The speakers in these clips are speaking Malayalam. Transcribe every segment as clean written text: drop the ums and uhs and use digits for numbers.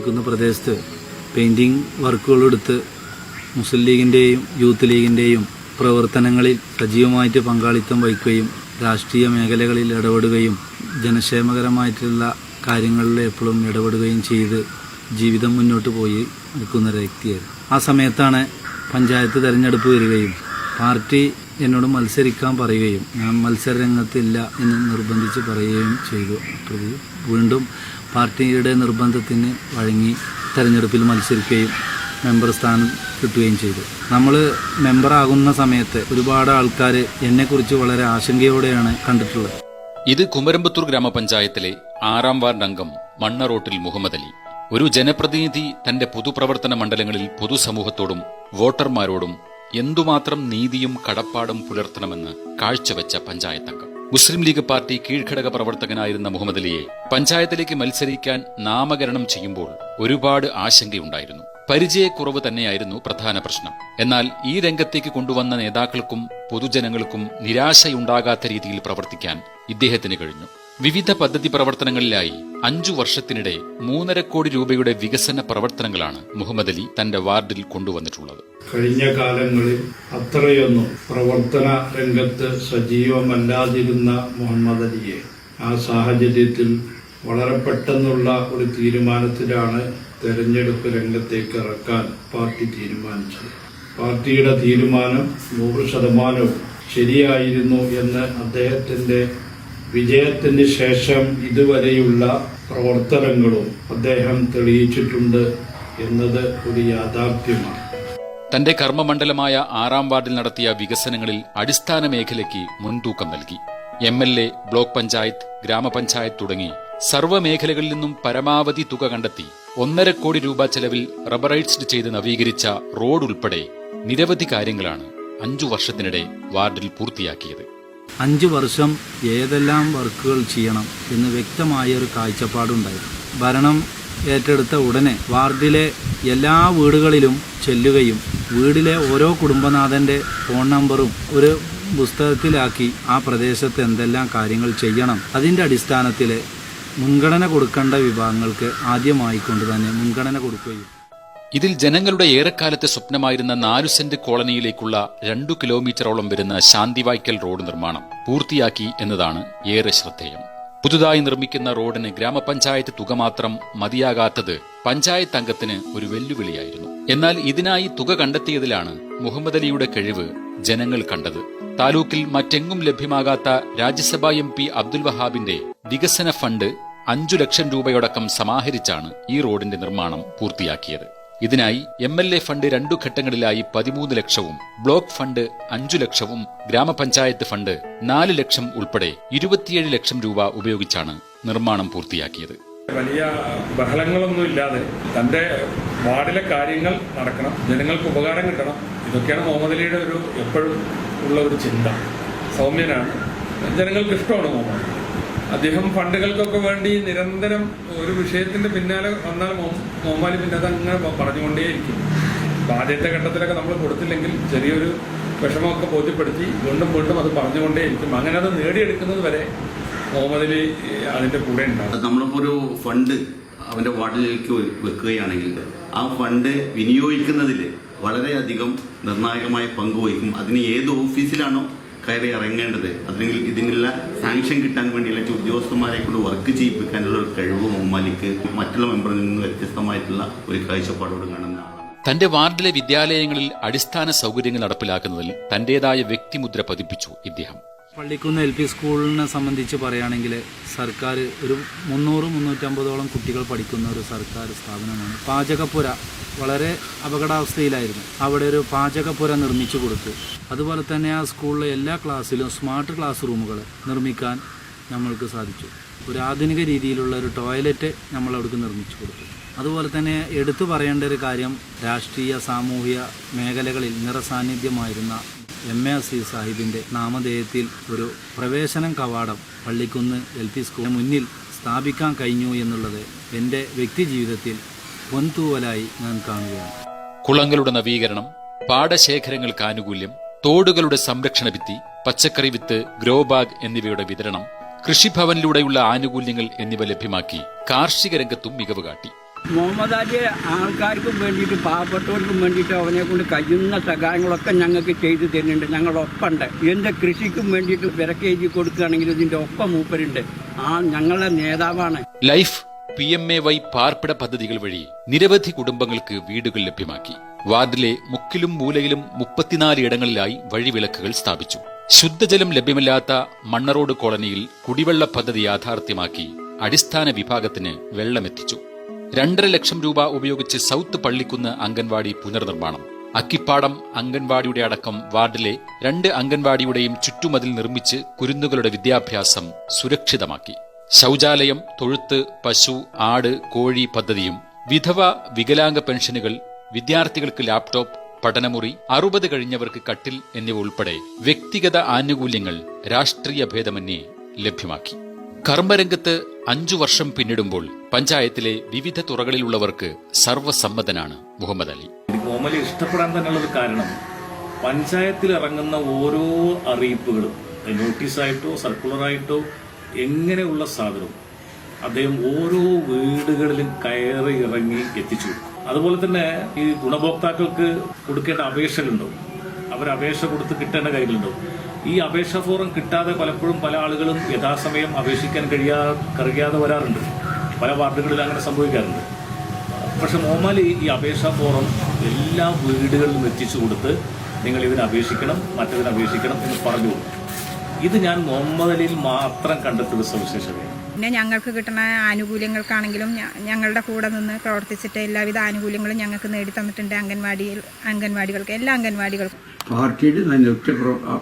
നിൽക്കുന്ന പ്രദേശത്ത് പെയിൻറ്റിങ് വർക്കുകളെടുത്ത് മുസ്ലിം ലീഗിൻ്റെയും യൂത്ത് ലീഗിൻ്റെയും പ്രവർത്തനങ്ങളിൽ സജീവമായിട്ട് പങ്കാളിത്തം വഹിക്കുകയും രാഷ്ട്രീയ മേഖലകളിൽ ഇടപെടുകയും ജനക്ഷേമകരമായിട്ടുള്ള കാര്യങ്ങളിൽ എപ്പോഴും ഇടപെടുകയും ചെയ്ത് ജീവിതം മുന്നോട്ട് പോയി നിൽക്കുന്ന ഒരു വ്യക്തിയായിരുന്നു. ആ സമയത്താണ് പഞ്ചായത്ത് തെരഞ്ഞെടുപ്പ് വരികയും പാർട്ടി എന്നോട് മത്സരിക്കാൻ പറയുകയും ഞാൻ മത്സരരംഗത്തില്ല എന്ന് നിർബന്ധിച്ച് പറയുകയും ചെയ്തു. വീണ്ടും പാർട്ടിയുടെ നിർബന്ധത്തിന് വഴങ്ങി തെരഞ്ഞെടുപ്പിൽ മത്സരിക്കുകയും മെമ്പർ സ്ഥാനം കിട്ടുകയും ചെയ്തു. നമ്മൾ മെമ്പറാകുന്ന സമയത്ത് ഒരുപാട് ആൾക്കാർ എന്നെക്കുറിച്ച് വളരെ ആശങ്കയോടെയാണ് കണ്ടിട്ടുള്ളത്. ഇത് കുമരമ്പത്തൂർ ഗ്രാമപഞ്ചായത്തിലെ 6ാം വാർഡ് അംഗം മണ്ണറോട്ടിൽ മുഹമ്മദ് അലി. ഒരു ജനപ്രതിനിധി തന്റെ പൊതുപ്രവർത്തന മണ്ഡലങ്ങളിൽ പൊതുസമൂഹത്തോടും വോട്ടർമാരോടും എന്തുമാത്രം നീതിയും കടപ്പാടും പുലർത്തണമെന്ന് കാഴ്ചവെച്ച പഞ്ചായത്ത് അംഗം. മുസ്ലിം ലീഗ് പാർട്ടി കീഴ്ഘടക പ്രവർത്തകനായിരുന്ന മുഹമ്മദ് അലിയെ പഞ്ചായത്തിലേക്ക് മത്സരിക്കാൻ നാമകരണം ചെയ്യുമ്പോൾ ഒരുപാട് ആശങ്കയുണ്ടായിരുന്നു. പരിചയക്കുറവ് തന്നെയായിരുന്നു പ്രധാന പ്രശ്നം. എന്നാൽ ഈ രംഗത്തേക്ക് കൊണ്ടുവന്ന നേതാക്കൾക്കും പൊതുജനങ്ങൾക്കും നിരാശയുണ്ടാകാത്ത രീതിയിൽ പ്രവർത്തിക്കാൻ ഇദ്ദേഹത്തിന് കഴിഞ്ഞു. വിവിധ പദ്ധതി പ്രവർത്തനങ്ങളിലായി 5 വർഷത്തിനിടെ 3.5 കോടി രൂപയുടെ വികസന പ്രവർത്തനങ്ങളാണ് മുഹമ്മദ് അലി തന്റെ വാർഡിൽ കൊണ്ടുവന്നിട്ടുള്ളത്. കഴിഞ്ഞ കാലങ്ങളിൽ അത്രയൊന്നും പ്രവർത്തന രംഗത്ത് സജീവമല്ലാതിരുന്ന മുഹമ്മദ് അലിയെ ആ സാഹചര്യത്തിൽ വളരെ പെട്ടെന്നുള്ള ഒരു തീരുമാനത്തിലാണ് തെരഞ്ഞെടുപ്പ് രംഗത്തേക്ക് ഇറക്കാൻ പാർട്ടി തീരുമാനിച്ചത്. പാർട്ടിയുടെ തീരുമാനം 100% ശരിയായിരുന്നു എന്ന് അദ്ദേഹത്തിന്റെ വിജയത്തിന് ശേഷം ഇതുവരെയുള്ള പ്രവർത്തനങ്ങളും അദ്ദേഹം തെളിയിച്ചിട്ടുണ്ട് എന്നത് ഒരു യാഥാർത്ഥ്യമാണ്. തന്റെ കർമ്മമണ്ഡലമായ 6ാം വാർഡിൽ നടത്തിയ വികസനങ്ങളിൽ അടിസ്ഥാന മേഖലയ്ക്ക് മുൻതൂക്കം നൽകി. MLA, ബ്ലോക്ക് പഞ്ചായത്ത്, ഗ്രാമപഞ്ചായത്ത് തുടങ്ങി സർവ്വമേഖലകളിൽ നിന്നും പരമാവധി തുക കണ്ടെത്തി 1.5 കോടി രൂപ ചെലവിൽ റബ്ബറൈസ്ഡ് ചെയ്ത് നവീകരിച്ച റോഡ് ഉൾപ്പെടെ നിരവധി കാര്യങ്ങളാണ് 5 വർഷത്തിനിടെ വാർഡിൽ പൂർത്തിയാക്കിയത്. 5 വർഷം ഏതെല്ലാം വർക്കുകൾ ചെയ്യണം എന്ന് വ്യക്തമായ ഒരു കാഴ്ചപ്പാടുണ്ടായിരുന്നു. ഭരണം ഏറ്റെടുത്ത ഉടനെ വാർഡിലെ എല്ലാ വീടുകളിലും ചെല്ലുകയും വീടിലെ ഓരോ കുടുംബനാഥൻ്റെ ഫോൺ നമ്പറും ഒരു പുസ്തകത്തിലാക്കി ആ പ്രദേശത്ത് എന്തെല്ലാം കാര്യങ്ങൾ ചെയ്യണം അതിൻ്റെ അടിസ്ഥാനത്തിൽ മുൻഗണന കൊടുക്കേണ്ട വിഭാഗങ്ങൾക്ക് ആദ്യമായിക്കൊണ്ട് തന്നെ മുൻഗണന കൊടുക്കുകയും ഇതിൽ ജനങ്ങളുടെ ഏറെക്കാലത്തെ സ്വപ്നമായിരുന്ന 4 സെന്റ് കോളനിയിലേക്കുള്ള 2 കിലോമീറ്ററോളം വരുന്ന ശാന്തിവായ്ക്കൽ റോഡ് നിർമ്മാണം പൂർത്തിയാക്കി എന്നതാണ് ഏറെ ശ്രദ്ധേയം. പുതുതായി നിർമ്മിക്കുന്ന റോഡിന് ഗ്രാമപഞ്ചായത്ത് തുക മാത്രം മതിയാകാത്തത് പഞ്ചായത്ത് അംഗത്തിന് ഒരു വെല്ലുവിളിയായിരുന്നു. എന്നാൽ ഇതിനായി തുക കണ്ടെത്തിയതിലാണ് മുഹമ്മദ് അലിയുടെ കഴിവ് ജനങ്ങൾ കണ്ടത്. താലൂക്കിൽ മറ്റെങ്ങും ലഭ്യമാകാത്ത രാജ്യസഭാ MP അബ്ദുൽ വഹാബിന്റെ വികസന ഫണ്ട് 5 ലക്ഷം രൂപയോടക്കം സമാഹരിച്ചാണ് ഈ റോഡിന്റെ നിർമ്മാണം പൂർത്തിയാക്കിയത്. ഇതിനായി MLA ഫണ്ട് 2 ഘട്ടങ്ങളിലായി 13 ലക്ഷവും ബ്ലോക്ക് ഫണ്ട് 5 ലക്ഷവും ഗ്രാമപഞ്ചായത്ത് ഫണ്ട് 4 ലക്ഷം ഉൾപ്പെടെ 27 ലക്ഷം രൂപ ഉപയോഗിച്ചാണ് നിർമ്മാണം പൂർത്തിയാക്കിയത്. വലിയ ബഹളങ്ങളൊന്നും ഇല്ലാതെ തന്റെ വാർഡിലെ കാര്യങ്ങൾ നടക്കണം, ജനങ്ങൾക്ക് ഉപകാരം കിട്ടണം. ഇതൊക്കെയാണ് മുഹമ്മദ് അലിയുടെ ഒരു എപ്പോഴും ഉള്ള ഒരു ചിന്ത. സൗമ്യനാണ്, ജനങ്ങൾക്ക് ഇഷ്ടമാണ് മുഹമ്മദ്. അദ്ദേഹം ഫണ്ടുകൾക്കൊക്കെ വേണ്ടി നിരന്തരം ഒരു വിഷയത്തിന്റെ പിന്നാലെ വന്നാൽ മുഹമ്മദ് അലി പിന്നെ അതങ്ങനെ പറഞ്ഞുകൊണ്ടേയിരിക്കും. ആദ്യത്തെ ഘട്ടത്തിലൊക്കെ നമ്മൾ കൊടുത്തില്ലെങ്കിൽ ചെറിയൊരു വിഷമമൊക്കെ ബോധ്യപ്പെടുത്തി വീണ്ടും വീണ്ടും അത് പറഞ്ഞുകൊണ്ടേയിരിക്കും. അങ്ങനെ അത് നേടിയെടുക്കുന്നത് വരെ മുഹമ്മദ് അലി അതിന്റെ കൂടെ ഉണ്ടാവും. നമ്മളിപ്പോ ഒരു ഫണ്ട് അവന്റെ വാർഡിലേക്ക് വെക്കുകയാണെങ്കിൽ ആ ഫണ്ട് വിനിയോഗിക്കുന്നതിൽ വളരെയധികം നിർണായകമായ പങ്കുവഹിക്കും. അതിന് ഏത് ഓഫീസിലാണോ കയറി ഇറങ്ങേണ്ടത് അല്ലെങ്കിൽ ഇതിനുള്ള സാങ്ഷൻ കിട്ടാൻ വേണ്ടിയുള്ള ഉദ്യോഗസ്ഥന്മാരെ കൊണ്ട് വർക്ക് ചെയ്യിപ്പിക്കാനുള്ള ഒരു കഴിവ് മുഹമ്മലിക്ക് മറ്റുള്ള മെമ്പറിൽ നിന്ന് വ്യത്യസ്തമായിട്ടുള്ള ഒരു കാഴ്ചപ്പാടോട് കാണുന്നതാണ്. തന്റെ വാർഡിലെ വിദ്യാലയങ്ങളിൽ അടിസ്ഥാന സൗകര്യങ്ങൾ നടപ്പിലാക്കുന്നതിൽ തന്റേതായ വ്യക്തിമുദ്ര പതിപ്പിച്ചു ഇദ്ദേഹം. പള്ളിക്കുന്ന് LP സ്കൂളിനെ സംബന്ധിച്ച് പറയുകയാണെങ്കിൽ സർക്കാർ ഒരു 300-350ഓളം കുട്ടികൾ പഠിക്കുന്ന ഒരു സർക്കാർ സ്ഥാപനമാണ്. പാചകപ്പുര വളരെ അപകടാവസ്ഥയിലായിരുന്നു. അവിടെ ഒരു പാചകപ്പുര നിർമ്മിച്ചു കൊടുത്തു. അതുപോലെ തന്നെ ആ സ്കൂളിലെ എല്ലാ ക്ലാസ്സിലും സ്മാർട്ട് ക്ലാസ് റൂമുകൾ നിർമ്മിക്കാൻ നമ്മൾക്ക് സാധിച്ചു. ഒരു ആധുനിക രീതിയിലുള്ള ഒരു ടോയ്ലറ്റ് നമ്മൾ അവിടേക്ക് നിർമ്മിച്ചു കൊടുത്തു. അതുപോലെ തന്നെ എടുത്തു പറയേണ്ട ഒരു കാര്യം, രാഷ്ട്രീയ സാമൂഹിക മേഖലകളിൽ നിറസാന്നിധ്യമായിരുന്ന MAC സാഹിബിൻ്റെ നാമധേയത്തിൽ ഒരു പ്രവേശനം കവാടം പള്ളിക്കുന്ന് LP സ്കൂളിന് മുന്നിൽ സ്ഥാപിക്കാൻ കഴിഞ്ഞു എന്നുള്ളത് എൻ്റെ വ്യക്തി ജീവിതത്തിൽ പൊൻതൂവലായി ഞാൻ കാണുകയാണ്. കുളങ്ങളുടെ നവീകരണം, പാടശേഖരങ്ങൾക്ക് ആനുകൂല്യം, തോടുകളുടെ സംരക്ഷണ ഭിത്തി, പച്ചക്കറി വിത്ത്, ഗ്രോ ബാഗ് എന്നിവയുടെ വിതരണം, കൃഷിഭവനിലൂടെയുള്ള ആനുകൂല്യങ്ങൾ എന്നിവ ലഭ്യമാക്കി കാർഷിക രംഗത്തും മികവ് കാട്ടി. മുഹമ്മദ് അലി ആൾക്കാർക്കും വേണ്ടിയിട്ട് പാവപ്പെട്ടവർക്കും വേണ്ടിയിട്ട് അവനെ കൊണ്ട് കഴിയുന്ന സഹായങ്ങളൊക്കെ ഞങ്ങൾക്ക് ചെയ്തു തരുന്നുണ്ട്. ഞങ്ങളൊപ്പമുണ്ട്. എൻ്റെ കൃഷിക്കും വേണ്ടിയിട്ട് വിലക്കേജി കൊടുക്കുകയാണെങ്കിൽ ഇതിൻ്റെ ഒപ്പം മൂപ്പരുണ്ട്. ഞങ്ങളുടെ നേതാവാണ്. ലൈഫ് PMAY പാർപ്പിട പദ്ധതികൾ വഴി നിരവധി കുടുംബങ്ങൾക്ക് വീടുകൾ ലഭ്യമാക്കി. വാർഡിലെ മുക്കിലും മൂലയിലും 34 ഇടങ്ങളിലായി വഴിവിളക്കുകൾ സ്ഥാപിച്ചു. ശുദ്ധജലം ലഭ്യമല്ലാത്ത മണ്ണറോഡ് കോളനിയിൽ കുടിവെള്ള പദ്ധതി യാഥാർത്ഥ്യമാക്കി അടിസ്ഥാന വിഭാഗത്തിന് വെള്ളമെത്തിച്ചു. 2.5 ലക്ഷം രൂപ ഉപയോഗിച്ച് സൗത്ത് പള്ളിക്കുന്ന് അംഗൻവാടി പുനർനിർമ്മാണം. അക്കിപ്പാടം അംഗൻവാടിയുടെ അടക്കം വാർഡിലെ 2 അംഗൻവാടിയുടെയും ചുറ്റുമതിൽ നിർമ്മിച്ച് കുരുന്നുകളുടെ വിദ്യാഭ്യാസം സുരക്ഷിതമാക്കി. ശൗചാലയം, തൊഴുത്ത്, പശു, ആട്, കോഴി പദ്ധതിയും വിധവ വികലാംഗ പെൻഷനുകൾ, വിദ്യാർത്ഥികൾക്ക് ലാപ്ടോപ്പ്, പഠനമുറി, 60 കഴിഞ്ഞവർക്ക് കട്ടിൽ എന്നിവ ഉൾപ്പെടെ വ്യക്തിഗത ആനുകൂല്യങ്ങൾ രാഷ്ട്രീയ ഭേദമന്യേ ലഭ്യമാക്കി. കർമ്മരംഗത്ത് 5 വർഷം പിന്നിടുമ്പോൾ പഞ്ചായത്തിലെ വിവിധ തുറകളിലുള്ളവർക്ക് സർവ്വസമ്മതനാണ് മുഹമ്മദ് അലി. മുഹമ്മദ് അലി ഇഷ്ടപ്പെടാൻ തന്നെയുള്ളത് കാരണം പഞ്ചായത്തിൽ ഇറങ്ങുന്ന ഓരോ അറിയിപ്പുകളും നോട്ടീസായിട്ടോ സർക്കുലറായിട്ടോ എങ്ങനെയുള്ള സാധനവും അദ്ദേഹം ഓരോ വീടുകളിലും കയറി ഇറങ്ങി എത്തിച്ചു. അതുപോലെ തന്നെ ഈ ഗുണഭോക്താക്കൾക്ക് കൊടുക്കേണ്ട അപേക്ഷകളുണ്ടാവും. അവർ അപേക്ഷ കൊടുത്ത് കിട്ടേണ്ട കാര്യങ്ങളുണ്ടാവും. ഈ അപേക്ഷാ ഫോറം കിട്ടാതെ പലപ്പോഴും പല ആളുകളും യഥാസമയം അപേക്ഷിക്കാൻ കഴിയാതെ വരാറുണ്ട്. പല വാർഡുകളിലും അങ്ങനെ സംഭവിക്കാറുണ്ട്. പക്ഷെ മുഹമ്മദ് ഈ അപേക്ഷാ ഫോറം എല്ലാ വീടുകളിലും എത്തിച്ചു കൊടുത്ത് നിങ്ങൾ ഇതിന് അപേക്ഷിക്കണം, മറ്റതിന് അപേക്ഷിക്കണം എന്ന് പറഞ്ഞു. ഇത് ഞാൻ മുഹമ്മദ് അലിയിൽ മാത്രം കണ്ടെത്തിയ സവിശേഷതയാണ്. പിന്നെ ഞങ്ങൾക്ക് കിട്ടുന്ന ആനുകൂല്യങ്ങൾക്കാണെങ്കിലും ഞങ്ങളുടെ കൂടെ നിന്ന് പ്രവർത്തിച്ചിട്ട് എല്ലാവിധ ആനുകൂല്യങ്ങളും ഞങ്ങൾക്ക് നേടിത്തന്നിട്ടുണ്ട്. അംഗൻവാടികൾക്ക് എല്ലാ അംഗൻവാടികൾക്കും. പാർട്ടിയുടെ നല്ല ഒറ്റ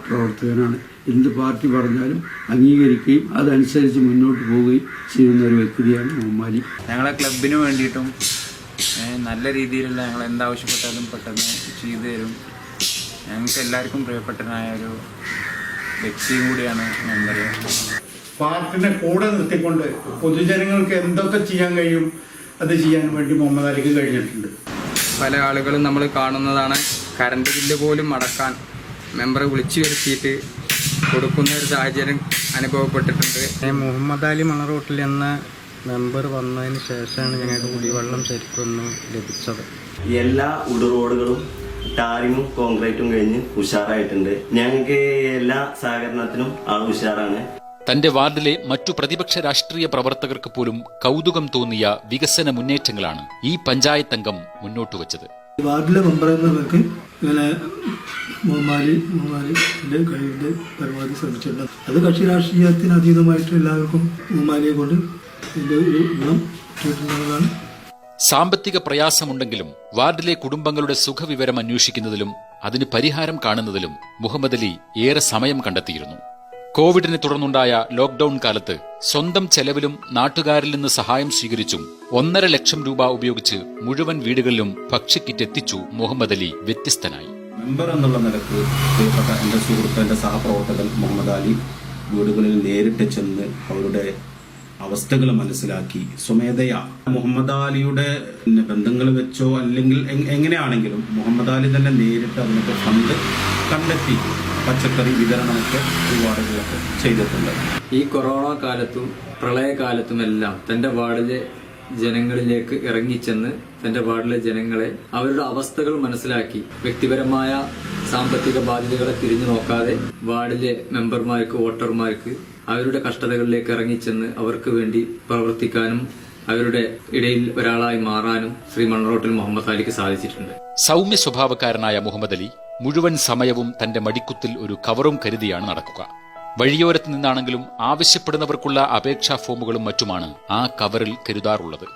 പ്രവർത്തകനാണ്. എന്ത് പാർട്ടി പറഞ്ഞാലും അംഗീകരിക്കുകയും അതനുസരിച്ച് മുന്നോട്ട് പോവുകയും ചെയ്യുന്ന ഒരു വ്യക്തിയാണ് മുഹമ്മദ് അലി. ഞങ്ങളെ ക്ലബിന് വേണ്ടിയിട്ടും നല്ല രീതിയിലുള്ള ഞങ്ങൾ എന്താവശ്യപ്പെട്ടാലും പെട്ടെന്ന് ചെയ്തു തരും. ഞങ്ങൾക്ക് എല്ലാവർക്കും പ്രിയപ്പെട്ടനായ ഒരു വ്യക്തിയും കൂടിയാണ് മെമ്പർ. പാർട്ടിനെ കൂടെ നിർത്തിക്കൊണ്ട് പൊതുജനങ്ങൾക്ക് എന്തൊക്കെ ചെയ്യാൻ കഴിയും അത് ചെയ്യാൻ വേണ്ടി മുഹമ്മദ് അലിക്ക് കഴിഞ്ഞിട്ടുണ്ട്. പല ആളുകളും നമ്മൾ കാണുന്നതാണ്, കറണ്ട് ബില്ല് പോലും അടക്കാൻ മെമ്പറെ വിളിച്ചു വരുത്തിയിട്ട് കൊടുക്കുന്ന ഒരു സാഹചര്യം അനുഭവപ്പെട്ടിട്ടുണ്ട്. മുഹമ്മദ് അലി മണറോട്ടിൽ എന്ന മെമ്പർ വന്നതിന് ശേഷമാണ് ഞങ്ങൾക്ക് കുടിവെള്ളം ശരിക്കൊന്നും ലഭിച്ചത്. എല്ലാ ഉടുറോഡുകളും ടാറിങ്ങും കോൺക്രീറ്റും കഴിഞ്ഞ് ഉഷാറായിട്ടുണ്ട്. ഞങ്ങൾക്ക് എല്ലാ സഹകരണത്തിനും ഉഷാറാണ്. തന്റെ വാർഡിലെ മറ്റു പ്രതിപക്ഷ രാഷ്ട്രീയ പ്രവർത്തകർക്ക് പോലും കൗതുകം തോന്നിയ വികസന മുന്നേറ്റങ്ങളാണ് ഈ പഞ്ചായത്ത് അംഗം മുന്നോട്ട് വച്ചത്. വാർഡിലെ മെമ്പർമാർക്ക് ഇങ്ങനെ മുഹമ്മദിന്റെ കഴിവിന്റെ പരമാവധി ശ്രമിച്ചിട്ടുണ്ട്. അത് കക്ഷി രാഷ്ട്രീയത്തിന് അതീതമായിട്ട് എല്ലാവർക്കും മുഹമ്മദിയെ കൊണ്ട് ഇതിന്റെ ഒരു ഗുണം കിട്ടിയിട്ടുള്ളതാണ്. സാമ്പത്തിക പ്രയാസമുണ്ടെങ്കിലും വാർഡിലെ കുടുംബങ്ങളുടെ സുഖവിവരം അന്വേഷിക്കുന്നതിലും അതിന് പരിഹാരം കാണുന്നതിലും മുഹമ്മദ് അലി ഏറെ സമയം കണ്ടെത്തിയിരുന്നു. കോവിഡിനെ തുടർന്നുണ്ടായ ലോക്ഡൌൺ കാലത്ത് സ്വന്തം ചെലവിലും നാട്ടുകാരിൽ നിന്ന് സഹായം സ്വീകരിച്ചും 1.5 ലക്ഷം രൂപ ഉപയോഗിച്ച് മുഴുവൻ വീടുകളിലും ഭക്ഷ്യക്കിറ്റ് എത്തിച്ചു മുഹമ്മദ് അലി വ്യത്യസ്തനായി. മെമ്പർ എന്നുള്ള നിലക്ക് പ്രിയപ്പെട്ട എന്റെ സുഹൃത്ത്, എന്റെ സഹപ്രവർത്തകൻ മുഹമ്മദ് അലി വീടുകളിൽ നേരിട്ട് ചെന്ന് അവരുടെ അവസ്ഥകൾ മനസ്സിലാക്കി സ്വമേധയാ മുഹമ്മദ് അലിയുടെ ബന്ധങ്ങൾ വെച്ചോ അല്ലെങ്കിൽ എങ്ങനെയാണെങ്കിലും മുഹമ്മദ് അലി തന്നെ നേരിട്ട് അതിനൊക്കെ ഫണ്ട് കണ്ടെത്തി പച്ചക്കറി വിതരണമൊക്കെ ഒരുപാടുകളൊക്കെ ചെയ്തിട്ടുണ്ട്. ഈ കൊറോണ കാലത്തും പ്രളയകാലത്തുമെല്ലാം തന്റെ വാർഡിലെ ജനങ്ങളിലേക്ക് ഇറങ്ങിച്ചെന്ന് തന്റെ വാർഡിലെ ജനങ്ങളെ അവരുടെ അവസ്ഥകൾ മനസ്സിലാക്കി വ്യക്തിപരമായ സാമ്പത്തിക ബാധ്യതകളെ തിരിഞ്ഞു നോക്കാതെ വാർഡിലെ മെമ്പർമാർക്ക്, വോട്ടർമാർക്ക് അവരുടെ കഷ്ടതകളിലേക്ക് ഇറങ്ങിച്ചെന്ന് അവർക്ക് വേണ്ടി പ്രവർത്തിക്കാനും അവരുടെ ഇടയിൽ ഒരാളായി മാറാനും ശ്രീ മണറോട്ടിൽ മുഹമ്മദ് അലിക്ക് സാധിച്ചിട്ടുണ്ട്. സൗമ്യ സ്വഭാവക്കാരനായ മുഹമ്മദ് അലി മുഴുവൻ സമയവും തന്റെ മടിക്കുത്തിൽ ഒരു കവറും കരുതിയാണ് നടക്കുക. വഴിയോരത്ത് നിന്നാണെങ്കിലും ആവശ്യപ്പെടുന്നവർക്കുള്ള അപേക്ഷാ ഫോമുകളും മറ്റുമാണ് ആ കവറിൽ കരുതാറുള്ളത്.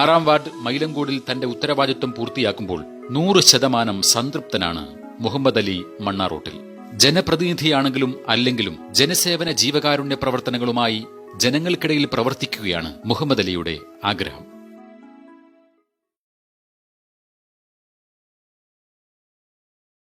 6-ാം വാർഡ് മൈലങ്കോടിൽ തന്റെ ഉത്തരവാദിത്വം പൂർത്തിയാക്കുമ്പോൾ 100% സംതൃപ്തനാണ് മുഹമ്മദ് അലി മണ്ണാറോട്ടിൽ. ജനപ്രതിനിധിയാണെങ്കിലും അല്ലെങ്കിലും ജനസേവന ജീവകാരുണ്യ പ്രവർത്തനങ്ങളുമായി ജനങ്ങൾക്കിടയിൽ പ്രവർത്തിക്കുകയാണ് മുഹമ്മദ് അലിയുടെ ആഗ്രഹം.